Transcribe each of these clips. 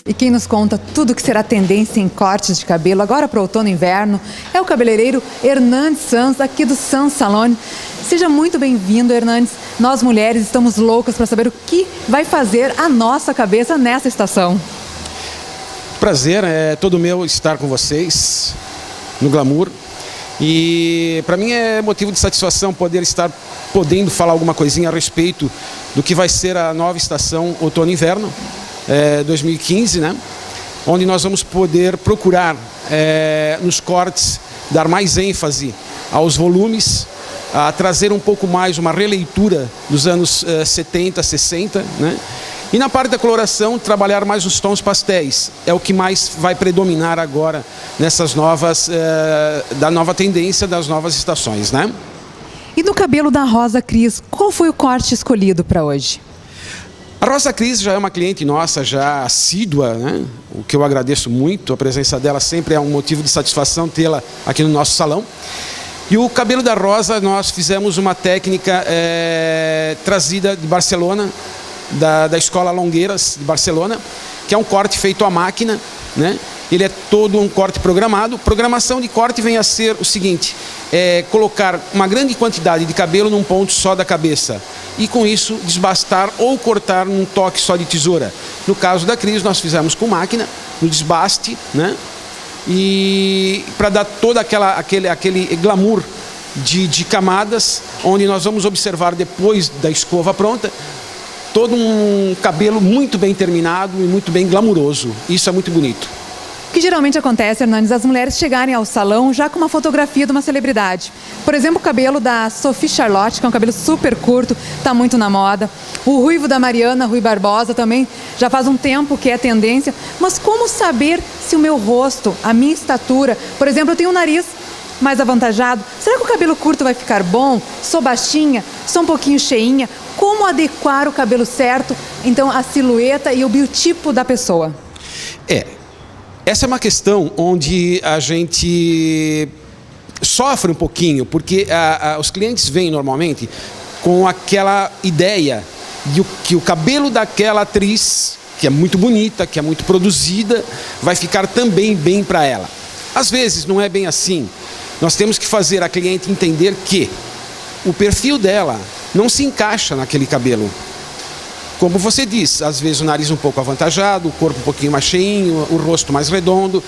E quem nos conta tudo que será tendência em cortes de cabelo agora para o outono e inverno é o cabeleireiro Hernandes Sanz, aqui do Sanz Salon. Seja muito bem-vindo, Hernandes. Nós mulheres estamos loucas para saber o que vai fazer a nossa cabeça nessa estação. Prazer, é todo meu estar com vocês no Glamour. E para mim é motivo de satisfação podendo falar alguma coisinha a respeito do que vai ser a nova estação outono e inverno 2015, né? Onde nós vamos poder procurar nos cortes dar mais ênfase aos volumes, a trazer um pouco mais uma releitura dos anos 70, 60, né? E na parte da coloração, trabalhar mais os tons pastéis. É o que mais vai predominar agora nessas novas, da nova tendência das novas estações, né? E no cabelo da Rosa Cris, qual foi o corte escolhido para hoje? A Rosa Cris já é uma cliente nossa, já assídua, né? O que eu agradeço muito. A presença dela sempre é um motivo de satisfação tê-la aqui no nosso salão. E o cabelo da Rosa, nós fizemos uma técnica trazida de Barcelona, da Escola Longueiras de Barcelona, que é um corte feito à máquina, né? Ele é todo um corte programado. Programação de corte vem a ser o seguinte: colocar uma grande quantidade de cabelo num ponto só da cabeça e com isso desbastar ou cortar num toque só de tesoura. No caso da Cris, nós fizemos com máquina, no desbaste, né? E para dar todo aquele glamour de camadas, onde nós vamos observar depois da escova pronta todo um cabelo muito bem terminado e muito bem glamuroso. Isso é muito bonito. O que geralmente acontece, Hernandes, as mulheres chegarem ao salão já com uma fotografia de uma celebridade. Por exemplo, o cabelo da Sophie Charlotte, que é um cabelo super curto, está muito na moda. O ruivo da Mariana Rui Barbosa também já faz um tempo que é tendência. Mas como saber se o meu rosto, a minha estatura, por exemplo, eu tenho um nariz mais avantajado, será que o cabelo curto vai ficar bom? Sou baixinha? Sou um pouquinho cheinha? Como adequar o cabelo certo, então, a silhueta e o biotipo da pessoa? Essa é uma questão onde a gente sofre um pouquinho, porque os clientes vêm normalmente com aquela ideia de que o cabelo daquela atriz, que é muito bonita, que é muito produzida, vai ficar também bem para ela. Às vezes não é bem assim. Nós temos que fazer a cliente entender que o perfil dela não se encaixa naquele cabelo. Como você diz, às vezes o nariz um pouco avantajado, o corpo um pouquinho mais cheinho, o rosto mais redondo.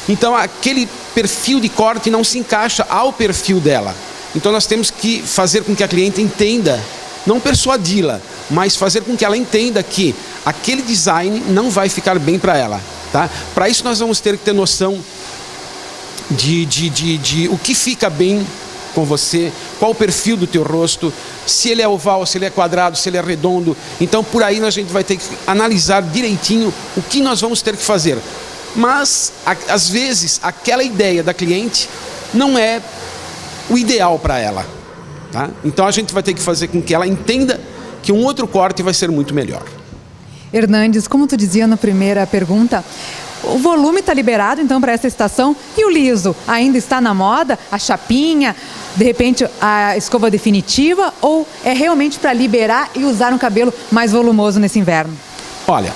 Então aquele perfil de corte não se encaixa ao perfil dela. Então nós temos que fazer com que a cliente entenda, não persuadi-la, mas fazer com que ela entenda que aquele design não vai ficar bem para ela, tá? Para isso nós vamos ter que ter noção de o que fica bem com você, qual o perfil do teu rosto, se ele é oval, se ele é quadrado, se ele é redondo. Então por aí a gente vai ter que analisar direitinho o que nós vamos ter que fazer. Mas às vezes aquela ideia da cliente não é o ideal para ela, tá? Então a gente vai ter que fazer com que ela entenda que um outro corte vai ser muito melhor. Hernandes, como tu dizia na primeira pergunta, o volume está liberado, então, para essa estação. E o liso? Ainda está na moda? A chapinha? De repente, a escova definitiva? Ou é realmente para liberar e usar um cabelo mais volumoso nesse inverno? Olha,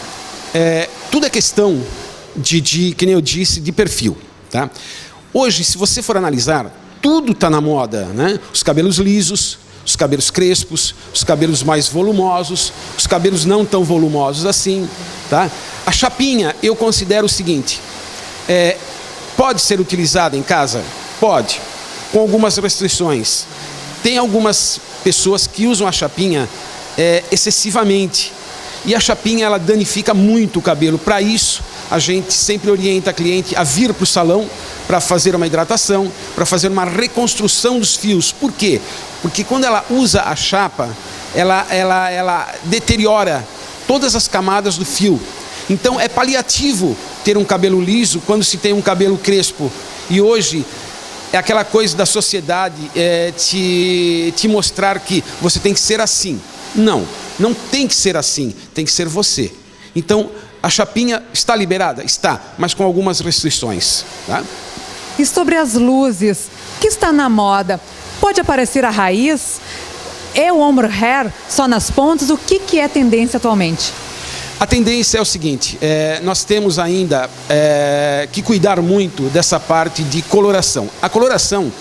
tudo é questão que nem eu disse, de perfil, tá? Hoje, se você for analisar, tudo está na moda, né? Os cabelos lisos, os cabelos crespos, os cabelos mais volumosos, os cabelos não tão volumosos assim, tá? A chapinha, eu considero o seguinte: pode ser utilizada em casa? Pode, com algumas restrições. Tem algumas pessoas que usam a chapinha excessivamente, e a chapinha ela danifica muito o cabelo. Para isso, a gente sempre orienta a cliente a vir para o salão para fazer uma hidratação, para fazer uma reconstrução dos fios. Por quê? Porque quando ela usa a chapa, ela deteriora todas as camadas do fio. Então é paliativo ter um cabelo liso quando se tem um cabelo crespo. E hoje é aquela coisa da sociedade te mostrar que você tem que ser assim. Não tem que ser assim, tem que ser você. Então a chapinha está liberada? Está, mas com algumas restrições, tá? E sobre as luzes, que está na moda? Pode aparecer a raiz? É o ombre hair só nas pontas? O que é tendência atualmente? A tendência é o seguinte, nós temos ainda que cuidar muito dessa parte de coloração. A coloração,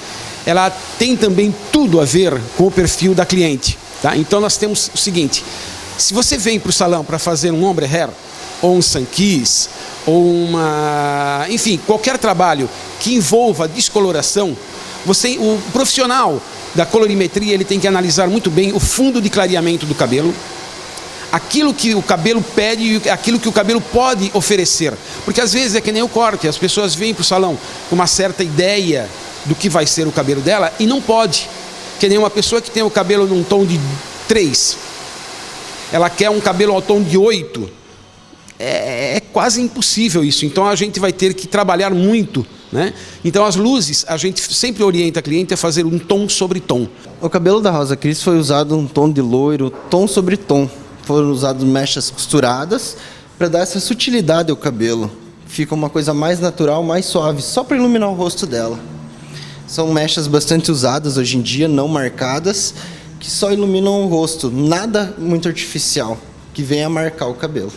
ela tem também tudo a ver com o perfil da cliente. Tá? Então nós temos o seguinte, se você vem para o salão para fazer um ombre hair, ou um sun-kiss, ou enfim, qualquer trabalho que envolva descoloração, o profissional da colorimetria ele tem que analisar muito bem o fundo de clareamento do cabelo, aquilo que o cabelo pede e aquilo que o cabelo pode oferecer. Porque às vezes é que nem o corte, as pessoas vêm para o salão com uma certa ideia do que vai ser o cabelo dela e não pode. Que nem uma pessoa que tem o cabelo num tom de 3, ela quer um cabelo ao tom de 8, é quase impossível isso. Então a gente vai ter que trabalhar muito, né? Então as luzes, a gente sempre orienta a cliente a fazer um tom sobre tom. O cabelo da Rosa Cris foi usado um tom de loiro, tom sobre tom. Foram usadas mechas costuradas para dar essa sutilidade ao cabelo. Fica uma coisa mais natural, mais suave, só para iluminar o rosto dela. São mechas bastante usadas hoje em dia, não marcadas, que só iluminam o rosto. Nada muito artificial, que venha marcar o cabelo.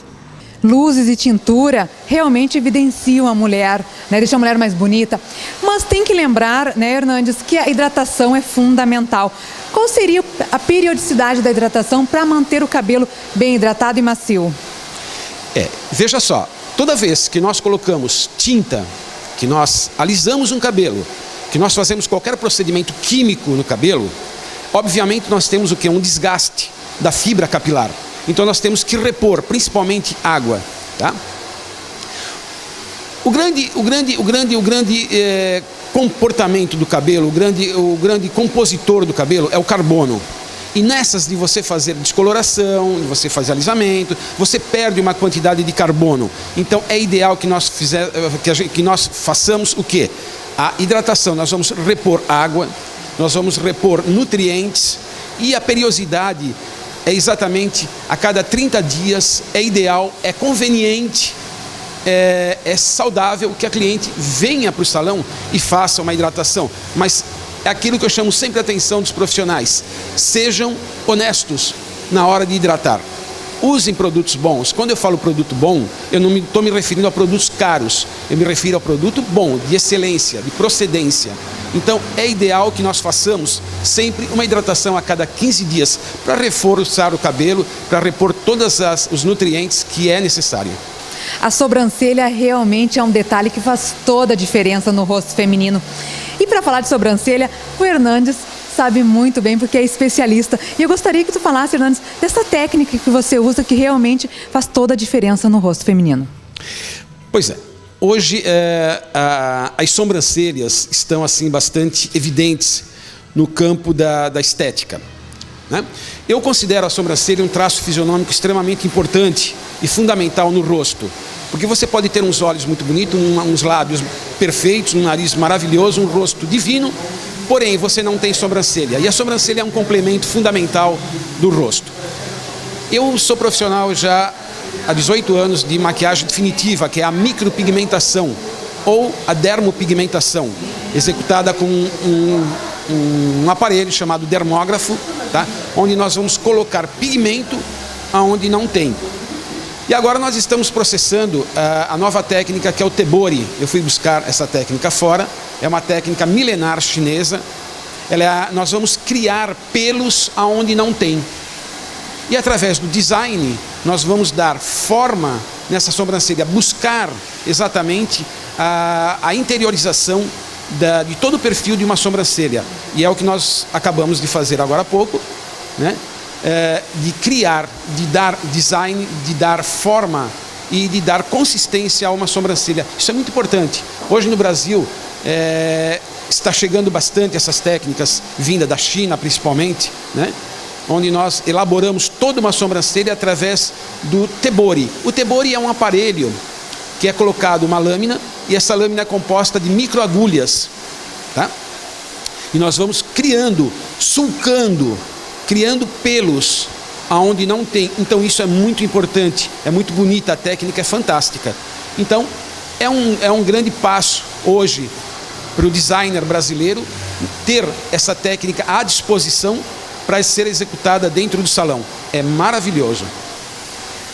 Luzes e tintura realmente evidenciam a mulher, né? Deixam a mulher mais bonita. Mas tem que lembrar, né, Hernandes, que a hidratação é fundamental. Qual seria a periodicidade da hidratação para manter o cabelo bem hidratado e macio? Veja só, toda vez que nós colocamos tinta, que nós alisamos um cabelo, que nós fazemos qualquer procedimento químico no cabelo, obviamente nós temos o quê? Um desgaste da fibra capilar. Então nós temos que repor, principalmente água, tá? O grande comportamento do cabelo, o grande compositor do cabelo é o carbono. E nessas de você fazer descoloração, de você fazer alisamento, você perde uma quantidade de carbono. Então é ideal que nós façamos o quê? A hidratação. Nós vamos repor água, nós vamos repor nutrientes e a periodicidade é exatamente a cada 30 dias, é ideal, é conveniente, é saudável que a cliente venha para o salão e faça uma hidratação. Mas é aquilo que eu chamo sempre a atenção dos profissionais. Sejam honestos na hora de hidratar. Usem produtos bons. Quando eu falo produto bom, eu não estou me referindo a produtos caros. Eu me refiro a produto bom, de excelência, de procedência. Então, é ideal que nós façamos sempre uma hidratação a cada 15 dias para reforçar o cabelo, para repor todos os nutrientes que é necessário. A sobrancelha realmente é um detalhe que faz toda a diferença no rosto feminino. E para falar de sobrancelha, o Hernandes sabe muito bem porque é especialista. E eu gostaria que tu falasse, Hernandes, dessa técnica que você usa que realmente faz toda a diferença no rosto feminino. Pois é. Hoje as sobrancelhas estão assim bastante evidentes no campo da estética, né? Eu considero a sobrancelha um traço fisionômico extremamente importante e fundamental no rosto, porque você pode ter uns olhos muito bonitos, uns lábios perfeitos, um nariz maravilhoso, um rosto divino, porém você não tem sobrancelha, e a sobrancelha é um complemento fundamental do rosto. Eu sou profissional já há 18 anos de maquiagem definitiva, que é a micropigmentação ou a dermopigmentação, executada com um aparelho chamado dermógrafo, tá? Onde nós vamos colocar pigmento aonde não tem. E agora nós estamos processando a nova técnica que é o Tebori. Eu fui buscar essa técnica fora, é uma técnica milenar chinesa. Nós vamos criar pelos aonde não tem. E através do design, nós vamos dar forma nessa sobrancelha, buscar exatamente a interiorização de todo o perfil de uma sobrancelha. E é o que nós acabamos de fazer agora há pouco, né? De criar, de dar design, de dar forma e de dar consistência a uma sobrancelha. Isso é muito importante. Hoje no Brasil está chegando bastante essas técnicas, vinda da China principalmente, né? Onde nós elaboramos toda uma sobrancelha através do Tebori. O Tebori é um aparelho que é colocado uma lâmina, e essa lâmina é composta de microagulhas, tá? E nós vamos criando, sulcando, criando pelos aonde não tem. Então isso é muito importante, é muito bonita, a técnica é fantástica. Então é um grande passo hoje para o designer brasileiro ter essa técnica à disposição para ser executada dentro do salão. É maravilhoso.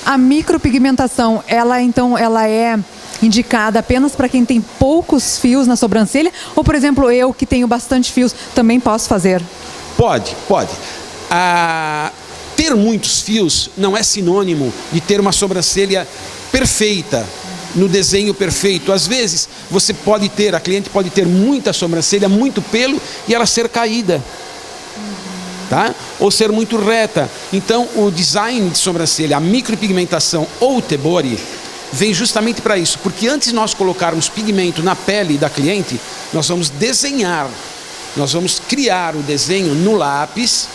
A micropigmentação, ela é indicada apenas para quem tem poucos fios na sobrancelha? Ou, por exemplo, eu que tenho bastante fios, também posso fazer? Pode. Ter muitos fios não é sinônimo de ter uma sobrancelha perfeita, no desenho perfeito. Às vezes, a cliente pode ter muita sobrancelha, muito pelo, e ela ser caída. Tá? Ou ser muito reta. Então, o design de sobrancelha, a micropigmentação ou o Tebori, vem justamente para isso. Porque antes de nós colocarmos pigmento na pele da cliente, nós vamos desenhar, nós vamos criar o desenho no lápis,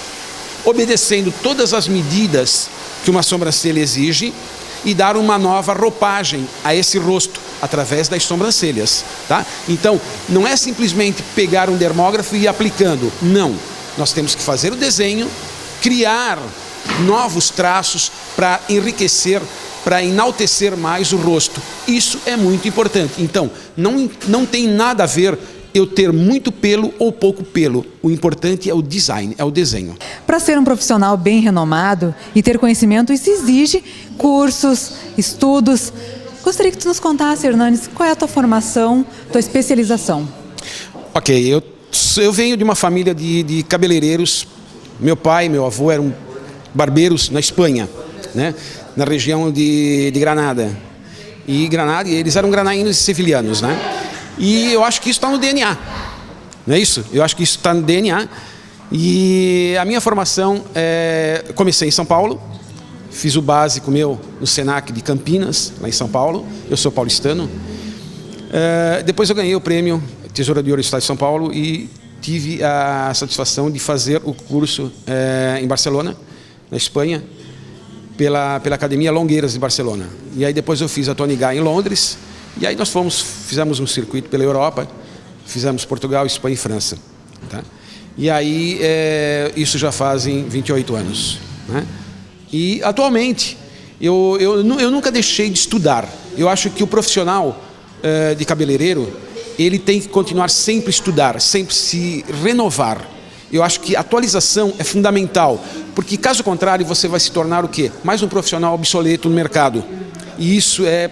obedecendo todas as medidas que uma sobrancelha exige, e dar uma nova roupagem a esse rosto, através das sobrancelhas. Tá? Então, não é simplesmente pegar um dermógrafo e ir aplicando. Não. Nós temos que fazer o desenho, criar novos traços para enriquecer, para enaltecer mais o rosto. Isso é muito importante. Então, não tem nada a ver eu ter muito pelo ou pouco pelo. O importante é o design, é o desenho. Para ser um profissional bem renomado e ter conhecimento, isso exige cursos, estudos. Gostaria que tu nos contasse, Hernanes, qual é a tua formação, tua especialização? Ok, eu venho de uma família de cabeleireiros. Meu pai e meu avô eram barbeiros na Espanha, né? Na região de Granada. E eles eram granaínos e sevilhanos, né? E eu acho que isso está no DNA, não é isso? Eu acho que isso está no DNA. E a minha formação, comecei em São Paulo, fiz o básico meu no Senac de Campinas, lá em São Paulo. Eu sou paulistano. Depois eu ganhei o prêmio Tesoura de Ouro do Estado de São Paulo e tive a satisfação de fazer o curso em Barcelona, na Espanha, pela Academia Longueiras de Barcelona. E aí depois eu fiz a Tony Guy em Londres. E aí nós fizemos um circuito pela Europa, fizemos Portugal, Espanha e França. Tá? E aí isso já fazem 28 anos. Né? E atualmente eu nunca deixei de estudar. Eu acho que o profissional de cabeleireiro, ele tem que continuar sempre a estudar, sempre se renovar. Eu acho que a atualização é fundamental, porque caso contrário você vai se tornar o quê? Mais um profissional obsoleto no mercado. E isso é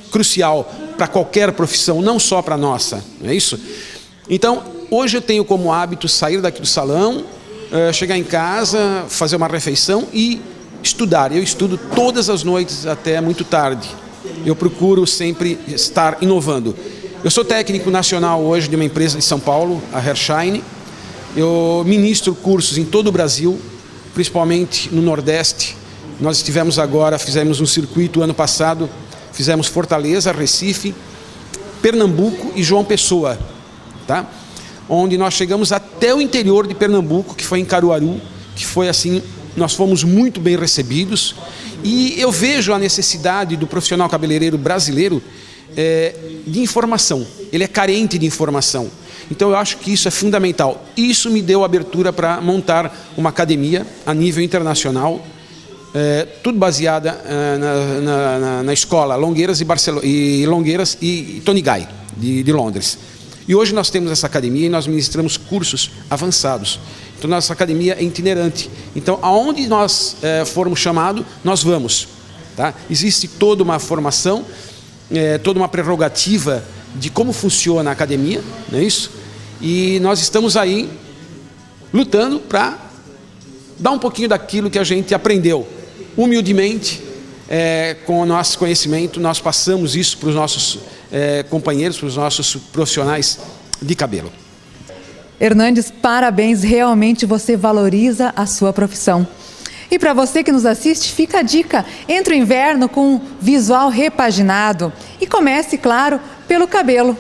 crucial para qualquer profissão, não só para a nossa, não é isso? Então, hoje eu tenho como hábito sair daqui do salão, chegar em casa, fazer uma refeição e estudar. Eu estudo todas as noites até muito tarde. Eu procuro sempre estar inovando. Eu sou técnico nacional hoje de uma empresa de São Paulo, a Hairshine. Eu ministro cursos em todo o Brasil, principalmente no Nordeste. Nós fizemos um circuito ano passado. Fizemos Fortaleza, Recife, Pernambuco e João Pessoa, tá? Onde nós chegamos até o interior de Pernambuco, que foi em Caruaru, que foi assim, nós fomos muito bem recebidos. E eu vejo a necessidade do profissional cabeleireiro brasileiro de informação. Ele é carente de informação. Então eu acho que isso é fundamental. Isso me deu abertura para montar uma academia a nível internacional, tudo baseada na escola Longueiras e Tony Guy, de Londres. E hoje nós temos essa academia e nós ministramos cursos avançados. Então nossa academia é itinerante. Então aonde nós formos chamados, nós vamos. Tá? Existe toda uma formação, toda uma prerrogativa de como funciona a academia, não é isso? E nós estamos aí lutando para dar um pouquinho daquilo que a gente aprendeu. Humildemente, com o nosso conhecimento, nós passamos isso para os nossos companheiros, para os nossos profissionais de cabelo. Hernanes, parabéns, realmente você valoriza a sua profissão. E para você que nos assiste, fica a dica, entre o inverno com um visual repaginado e comece, claro, pelo cabelo.